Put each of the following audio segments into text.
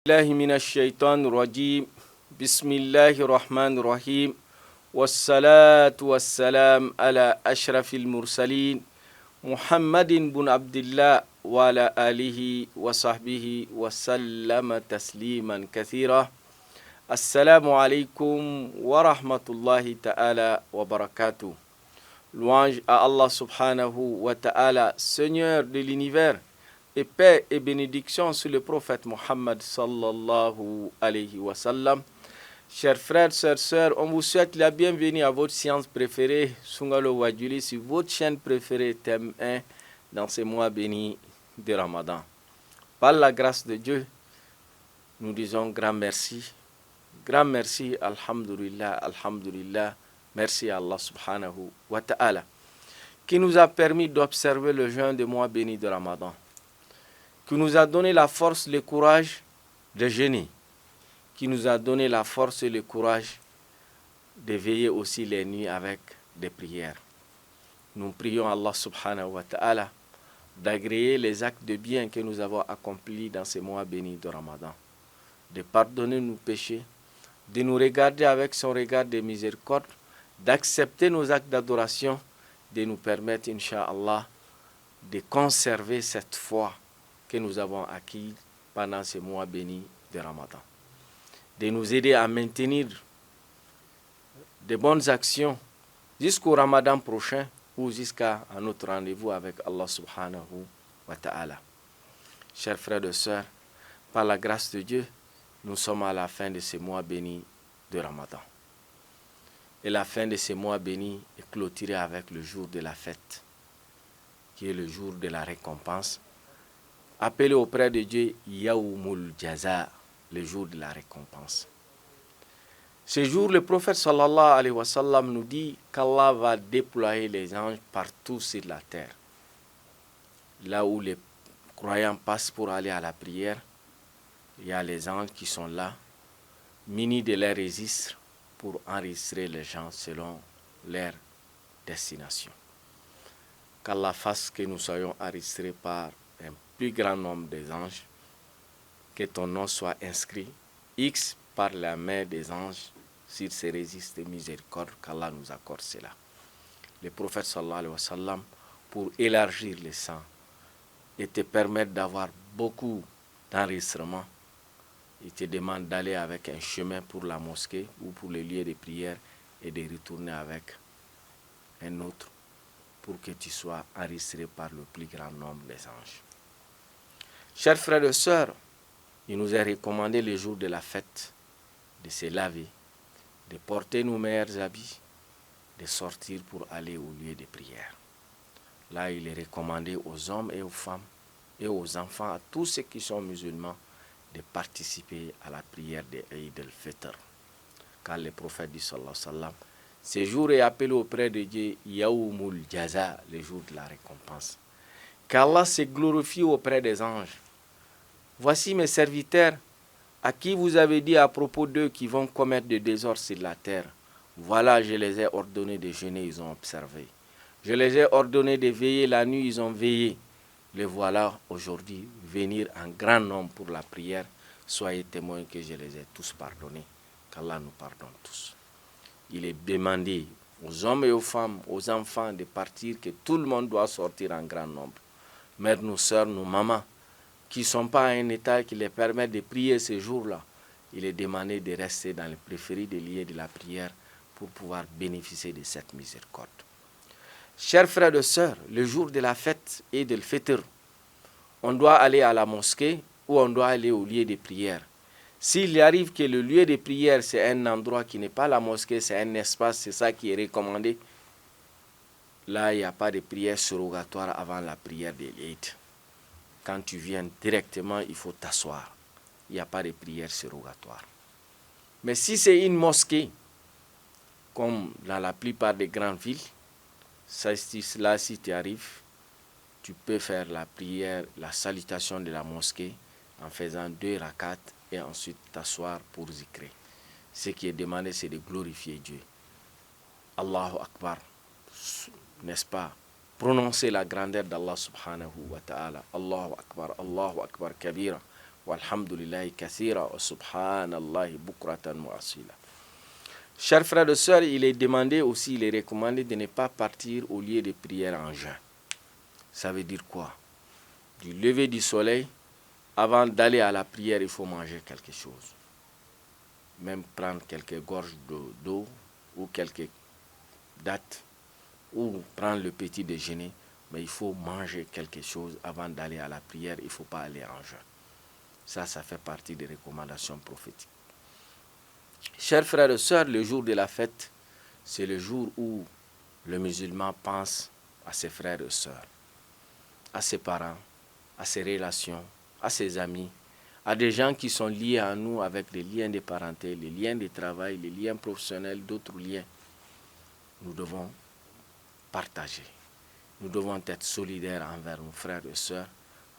الله من الشيطان الرجيم بسم الله الرحمن الرحيم والصلاة والسلام على أشرف المرسلين محمد بن عبد الله وعلى آله وصحبه وسلم تسليما كثيرا. Assalamu alaikum wa rahmatullahi ta'ala wa barakatuh. Louange à Allah subhanahu wa ta'ala, Seigneur de l'univers, et paix et bénédiction sur le prophète Mohammed sallallahu alayhi wa sallam. Chers frères, sœurs, on vous souhaite la bienvenue à votre séance préférée, Sungalo Wadjuli, sur votre chaîne préférée, thème 1, dans ces mois bénis de Ramadan. Par la grâce de Dieu, nous disons grand merci. Grand merci, alhamdulillah, alhamdulillah, merci à Allah subhanahu wa ta'ala, qui nous a permis d'observer le jeûne des mois bénis de Ramadan, qui nous a donné la force et le courage de jeûner, qui nous a donné la force et le courage de veiller aussi les nuits avec des prières. Nous prions Allah subhanahu wa ta'ala d'agréer les actes de bien que nous avons accomplis dans ces mois bénis de Ramadan, de pardonner nos péchés, de nous regarder avec son regard de miséricorde, d'accepter nos actes d'adoration, de nous permettre, Inch'Allah, de conserver cette foi que nous avons acquise pendant ces mois bénis de Ramadan, de nous aider à maintenir de bonnes actions jusqu'au Ramadan prochain ou jusqu'à notre rendez-vous avec Allah subhanahu wa ta'ala. Chers frères et sœurs, par la grâce de Dieu, nous sommes à la fin de ces mois bénis de Ramadan. Et la fin de ces mois bénis est clôturée avec le jour de la fête, qui est le jour de la récompense, appelé auprès de Dieu Yawmul Jaza, le jour de la récompense. Ce jour, le prophète sallallahu alayhi wa sallam nous dit qu'Allah va déployer les anges partout sur la terre. Là où les croyants passent pour aller à la prière, il y a les anges qui sont là, munis de leurs registres pour enregistrer les gens selon leur destination. Qu'Allah fasse que nous soyons enregistrés par un plus grand nombre des anges, que ton nom soit inscrit, X par la main des anges, sur ces registres de miséricorde, qu'Allah nous accorde cela. Le prophète sallallahu alayhi wa sallam, pour élargir les sangs et te permettre d'avoir beaucoup d'enregistrements, il te demande d'aller avec un chemin pour la mosquée ou pour le lieu de prière et de retourner avec un autre pour que tu sois enregistré par le plus grand nombre des anges. Chers frères et sœurs, il nous est recommandé le jour de la fête de se laver, de porter nos meilleurs habits, de sortir pour aller au lieu de prière. Là, il est recommandé aux hommes et aux femmes et aux enfants, à tous ceux qui sont musulmans, de participer à la prière de Eid al-Fitr. Car le prophète dit sallallahu alayhi wa sallam, ce jour est appelé auprès de Dieu Yawmul Jaza, le jour de la récompense. Qu'Allah se glorifie auprès des anges. Voici mes serviteurs, à qui vous avez dit à propos d'eux qui vont commettre des désordres sur la terre. Voilà, je les ai ordonnés de jeûner, ils ont observé. Je les ai ordonnés de veiller la nuit, ils ont veillé. Les voilà aujourd'hui venir en grand nombre pour la prière. Soyez témoins que je les ai tous pardonnés. Qu'Allah nous pardonne tous. Il est demandé aux hommes et aux femmes, aux enfants de partir, que tout le monde doit sortir en grand nombre. Mères, nos sœurs, nos mamans, qui ne sont pas à un état qui les permet de prier ces jours-là, il est demandé de rester dans les préférés des lieux de la prière pour pouvoir bénéficier de cette miséricorde. Chers frères et sœurs, le jour de la fête et de l'Fitr, on doit aller à la mosquée ou on doit aller au lieu de prière. S'il arrive que le lieu de prière, c'est un endroit qui n'est pas la mosquée, c'est un espace, c'est ça qui est recommandé, là, il n'y a pas de prière surrogatoire avant la prière de l'Eid. Quand tu viens directement, il faut t'asseoir. Il n'y a pas de prière surrogatoire. Mais si c'est une mosquée, comme dans la plupart des grandes villes, là, si tu arrives, tu peux faire la prière, la salutation de la mosquée en faisant 2 rakats et ensuite t'asseoir pour zikrer. Ce qui est demandé, c'est de glorifier Dieu. Allahu Akbar, n'est-ce pas? Prononcer la grandeur d'Allah subhanahu wa ta'ala. Allahu Akbar kabira. walhamdulillahi kathira wa subhanallahi bukratan wa asila. Chers frères et sœurs, il est demandé aussi, il est recommandé de ne pas partir au lieu de prière en jeûne. Ça veut dire quoi? Du lever du soleil, avant d'aller à la prière, il faut manger quelque chose. Même prendre quelques gorges d'eau ou quelques dattes ou prendre le petit déjeuner, mais il faut manger quelque chose avant d'aller à la prière, il ne faut pas aller en jeûne. Ça fait partie des recommandations prophétiques. Chers frères et sœurs, le jour de la fête, c'est le jour où le musulman pense à ses frères et sœurs, à ses parents, à ses relations, à ses amis, à des gens qui sont liés à nous avec les liens de parenté, les liens de travail, les liens professionnels, d'autres liens. Nous devons partager. Nous devons être solidaires envers nos frères et sœurs,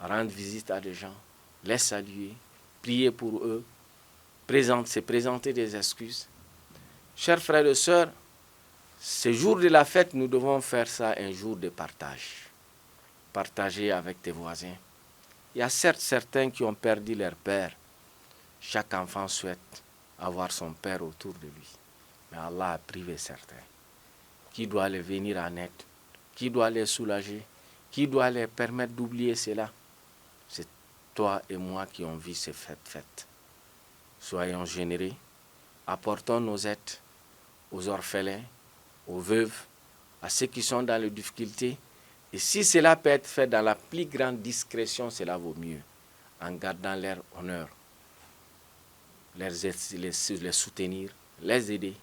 rendre visite à des gens, les saluer, prier pour eux, se présenter des excuses. Chers frères et sœurs, ce jour de la fête, nous devons faire ça un jour de partage. Partager avec tes voisins. Il y a certes certains qui ont perdu leur père. Chaque enfant souhaite avoir son père autour de lui. Mais Allah a privé certains. Qui doit les venir en aide? Qui doit les soulager? Qui doit les permettre d'oublier cela? C'est toi et moi qui ont vu ces fêtes. Soyons généreux, apportons nos aides aux orphelins, aux veuves, à ceux qui sont dans les difficultés. Et si cela peut être fait dans la plus grande discrétion, cela vaut mieux, en gardant leur honneur, les soutenir, les aider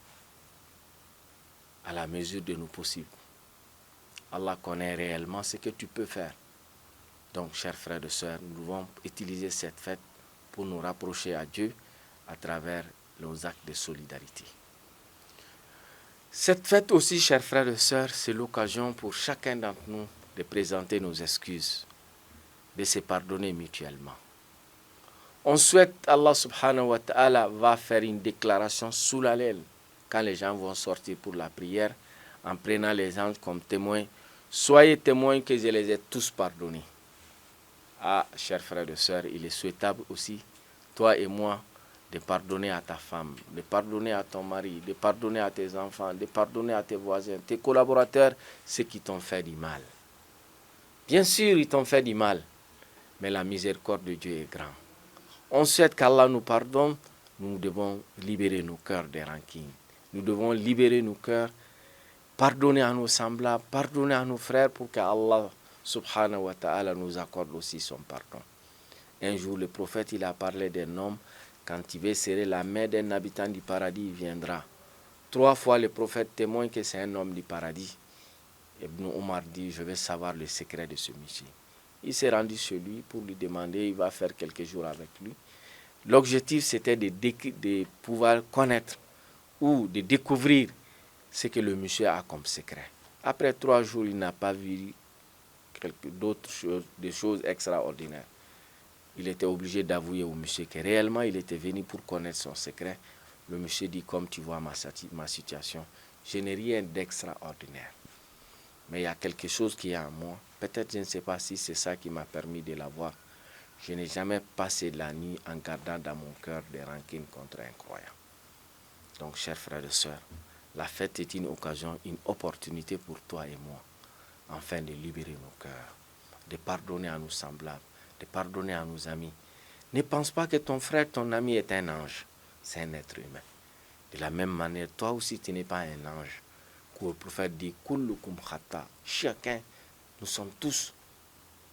à la mesure de nos possibles. Allah connaît réellement ce que tu peux faire. Donc, chers frères et sœurs, nous devons utiliser cette fête pour nous rapprocher à Dieu à travers nos actes de solidarité. Cette fête aussi, chers frères et sœurs, c'est l'occasion pour chacun d'entre nous de présenter nos excuses, de se pardonner mutuellement. On souhaite, Allah subhanahu wa ta'ala va faire une déclaration sous la l'aile quand les gens vont sortir pour la prière, en prenant les anges comme témoins. Soyez témoins que je les ai tous pardonnés. Ah, chers frères et sœurs, il est souhaitable aussi, toi et moi, de pardonner à ta femme, de pardonner à ton mari, de pardonner à tes enfants, de pardonner à tes voisins, tes collaborateurs, ceux qui t'ont fait du mal. Bien sûr, ils t'ont fait du mal, mais la miséricorde de Dieu est grande. On souhaite qu'Allah nous pardonne, nous devons libérer nos cœurs des rancunes. Nous devons libérer nos cœurs, pardonner à nos semblables, pardonner à nos frères pour qu'Allah subhanahu wa ta'ala nous accorde aussi son pardon. Un jour, le prophète, il a parlé d'un homme, quand il veut serrer la main d'un habitant du paradis, il viendra. 3 fois, le prophète témoigne que c'est un homme du paradis. Ibn Omar dit, je vais savoir le secret de ce monsieur. Il s'est rendu chez lui pour lui demander, il va faire quelques jours avec lui. L'objectif, c'était de pouvoir connaître ou de découvrir ce que le monsieur a comme secret. Après 3 jours, il n'a pas vu d'autres choses, des choses extraordinaires. Il était obligé d'avouer au monsieur que réellement, il était venu pour connaître son secret. Le monsieur dit, comme tu vois ma situation, je n'ai rien d'extraordinaire. Mais il y a quelque chose qui est en moi. Peut-être, je ne sais pas si c'est ça qui m'a permis de l'avoir. Je n'ai jamais passé la nuit en gardant dans mon cœur des rancunes contre un croyant. Donc, chers frères et sœurs, la fête est une occasion, une opportunité pour toi et moi, afin de libérer nos cœurs, de pardonner à nos semblables, de pardonner à nos amis. Ne pense pas que ton frère, ton ami est un ange. C'est un être humain. De la même manière, toi aussi, tu n'es pas un ange. Le prophète dit, kullukum khata. Chacun, nous sommes tous,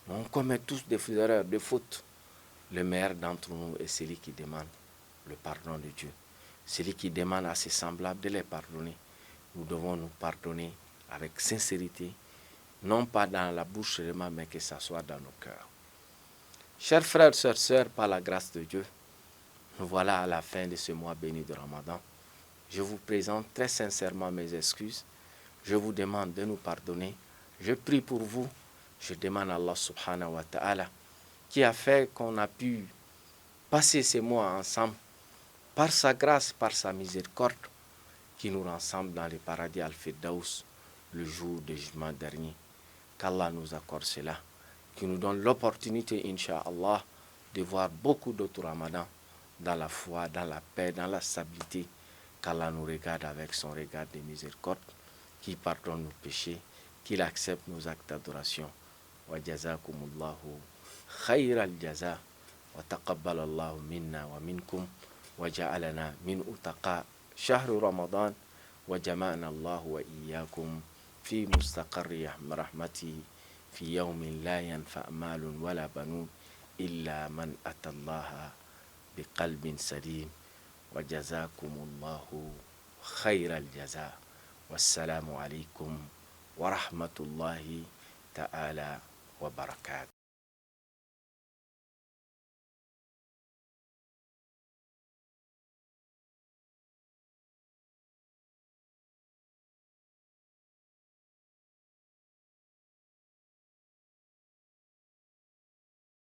on commet tous des erreurs, des fautes. Le meilleur d'entre nous est celui qui demande le pardon de Dieu. Celui qui demande à ses semblables de les pardonner. Nous devons nous pardonner avec sincérité, non pas dans la bouche seulement, mais que ça soit dans nos cœurs. Chers frères, sœurs, par la grâce de Dieu, nous voilà à la fin de ce mois béni de Ramadan. Je vous présente très sincèrement mes excuses. Je vous demande de nous pardonner. Je prie pour vous. Je demande à Allah subhanahu wa ta'ala qui a fait qu'on a pu passer ces mois ensemble par sa grâce, par sa miséricorde, qui nous rassemble dans le paradis Al-Firdaus le jour du jugement dernier. Qu'Allah nous accorde cela, qui nous donne l'opportunité, Inch'Allah, de voir beaucoup d'autres ramadans dans la foi, dans la paix, dans la stabilité, qu'Allah nous regarde avec son regard de miséricorde, qu'il pardonne nos péchés, qu'il accepte nos actes d'adoration. Wa jazakumullahu khayral jaza wa taqabbalallahu minna wa minkum wa ja'alana min utaqa shahru ramadan wa jama'ana Allah wa iyyakum fi mustaqarri rahmatihi fi yawmin la yanfa malun wala banun illa man atallaha biqalbin salim. Wa jazakumullahu khayral jaza. Wassalamu alaikum wa rahmatullahi ta'ala wa barakatuh.